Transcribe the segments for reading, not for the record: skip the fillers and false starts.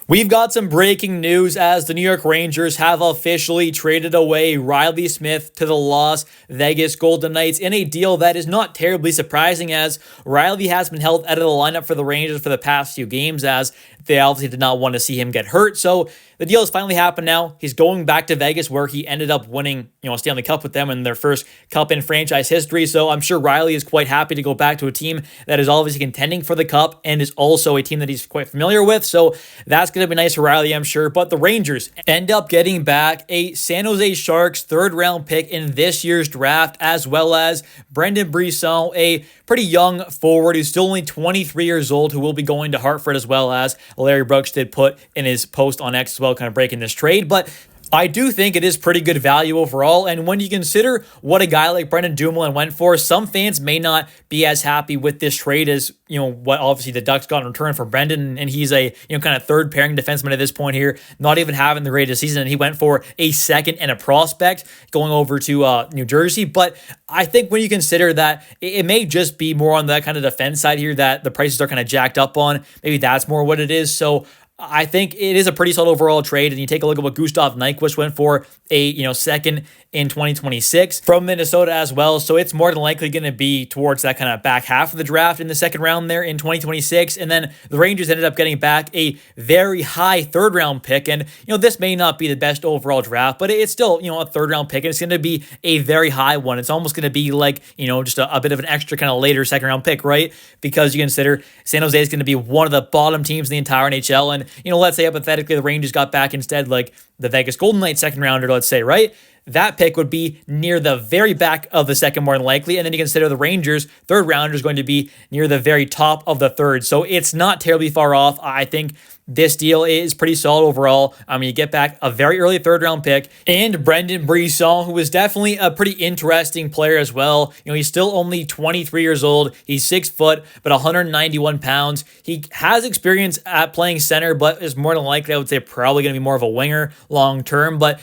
We've got some breaking news as the New York Rangers have officially traded away Reilly Smith to the Las Vegas Golden Knights in a deal that is not terribly surprising, as Reilly has been held out of the lineup for the Rangers for the past few games, as they obviously did not want to see him get hurt. So the deal has finally happened now. He's going back to Vegas, where he ended up winning, a Stanley Cup with them in their first cup in franchise history. So I'm sure Reilly is quite happy to go back to a team that is obviously contending for the cup and is also a team that he's quite familiar with. So that's going to be nice for Reilly, I'm sure. But the Rangers end up getting back a San Jose Sharks third-round pick in this year's draft, as well as Brisson, a pretty young forward who's still only 23 years old, who will be going to Hartford, as well as Larry Brooks did put in his post on X as well, kind of breaking this trade. But I do think it is pretty good value overall, and when you consider what a guy like Brendan Dumoulin went for, some fans may not be as happy with this trade as, what obviously the Ducks got in return for Brendan, and he's a, kind of third pairing defenseman at this point here, not even having the greatest season, and he went for a second and a prospect going over to New Jersey. But I think when you consider that it may just be more on that kind of defense side here that the prices are kind of jacked up on, maybe that's more what it is. So I think it is a pretty solid overall trade, and you take a look at what Gustav Nyquist went for, a second in 2026 from Minnesota as well. So it's more than likely going to be towards that kind of back half of the draft in the second round there in 2026. And then the Rangers ended up getting back a very high third round pick. And, this may not be the best overall draft, but it's still, a third round pick, and it's going to be a very high one. It's almost going to be like, just a bit of an extra kind of later second round pick, right? Because you consider San Jose is going to be one of the bottom teams in the entire NHL. And, let's say hypothetically the Rangers got back instead like the Vegas Golden Knights second rounder, let's say, right? That pick would be near the very back of the second, more than likely. And then you consider the Rangers' third rounder is going to be near the very top of the third. So it's not terribly far off. I think this deal is pretty solid overall. You get back a very early third round pick and Brendan Brisson, who is definitely a pretty interesting player as well. He's still only 23 years old. He's 6 foot, but 191 pounds. He has experience at playing center, but is more than likely, I would say, probably going to be more of a winger long term, but,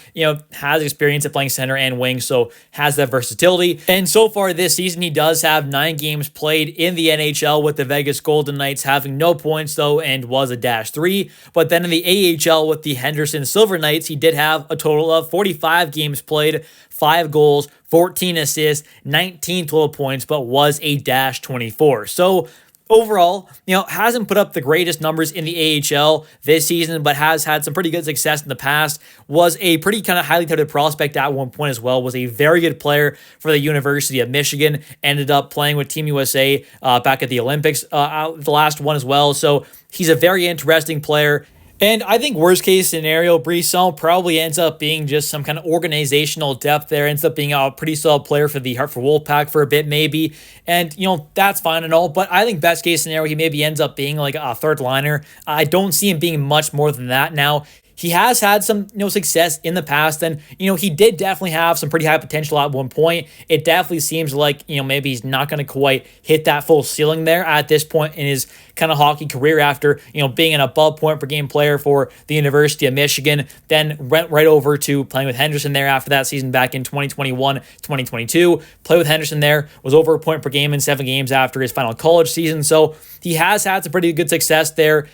has experience at playing center and wing, so has that versatility. And so far this season, he does have 9 games played in the NHL with the Vegas Golden Knights, having no points though, and was a -3. But then in the AHL with the Henderson Silver Knights, he did have a total of 45 games played, 5 goals, 14 assists, 19 total points, but was a -24. So overall, hasn't put up the greatest numbers in the AHL this season, but has had some pretty good success in the past. Was a pretty kind of highly touted prospect at one point as well. Was a very good player for the University of Michigan. Ended up playing with Team USA back at the Olympics, the last one as well. So he's a very interesting player. And I think worst case scenario, Brisson probably ends up being just some kind of organizational depth there, ends up being a pretty solid player for the Hartford Wolfpack for a bit maybe. And, that's fine and all, but I think best case scenario, he maybe ends up being like a third liner. I don't see him being much more than that now. He has had some, success in the past, and, he did definitely have some pretty high potential at one point. It definitely seems like, maybe he's not going to quite hit that full ceiling there at this point in his kind of hockey career after, being an above point per game player for the University of Michigan, then went right over to playing with Henderson there after that season back in 2021, 2022. Played with Henderson there, was over a point per game in 7 games after his final college season. So he has had some pretty good success there.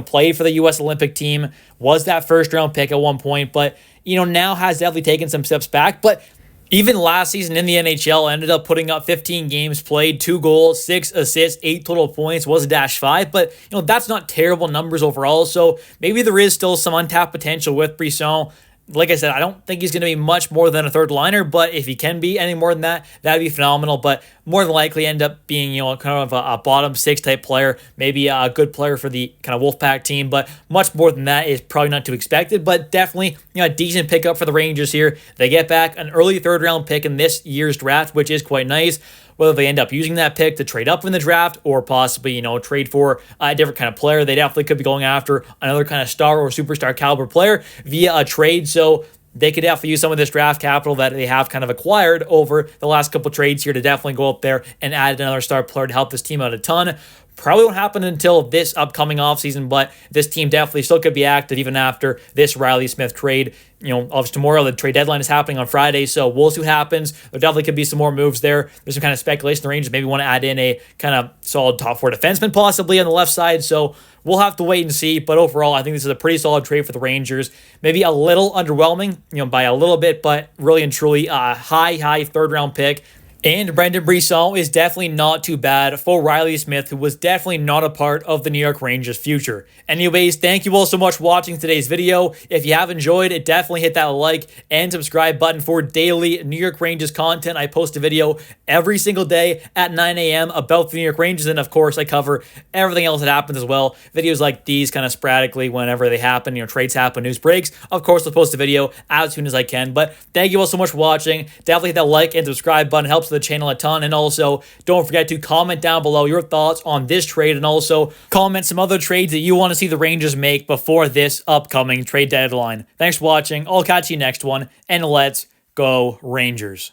Played for the U.S. Olympic team, was that first round pick at one point, but, now has definitely taken some steps back. But even last season in the NHL, ended up putting up 15 games played, 2 goals, 6 assists, 8 total points, was a -5. But, that's not terrible numbers overall. So maybe there is still some untapped potential with Brisson. Like I said, I don't think he's going to be much more than a third liner, but if he can be any more than that, that'd be phenomenal. But more than likely end up being, kind of a bottom 6 type player, maybe a good player for the kind of Wolfpack team, but much more than that is probably not too expected. But definitely, a decent pickup for the Rangers here. They get back an early third round pick in this year's draft, which is quite nice. Whether they end up using that pick to trade up in the draft or possibly, trade for a different kind of player, they definitely could be going after another kind of star or superstar caliber player via a trade. So they could definitely use some of this draft capital that they have kind of acquired over the last couple trades here to definitely go up there and add another star player to help this team out a ton. probably won't happen until this upcoming offseason, but this team definitely still could be active even after this Reilly Smith trade. Obviously tomorrow the trade deadline is happening on Friday, so we'll see what happens. There definitely could be some more moves there. There's some kind of speculation the Rangers maybe want to add in a kind of solid top four defenseman possibly on the left side, so we'll have to wait and see. But overall, I think this is a pretty solid trade for the Rangers. Maybe a little underwhelming, by a little bit, but really and truly a high third-round pick. And Brendan Brisson is definitely not too bad for Reilly Smith, who was definitely not a part of the New York Rangers' future. Anyways, thank you all so much for watching today's video. If you have enjoyed it, definitely hit that like and subscribe button for daily New York Rangers content. I post a video every single day at 9 a.m. about the New York Rangers, and of course, I cover everything else that happens as well. Videos like these kind of sporadically whenever they happen, trades happen, news breaks. Of course, I'll post a video as soon as I can. But thank you all so much for watching. Definitely hit that like and subscribe button. It helps the channel a ton. And also don't forget to comment down below your thoughts on this trade, and also comment some other trades that you want to see the Rangers make before this upcoming trade deadline. Thanks for watching. I'll catch you next one, and let's go Rangers.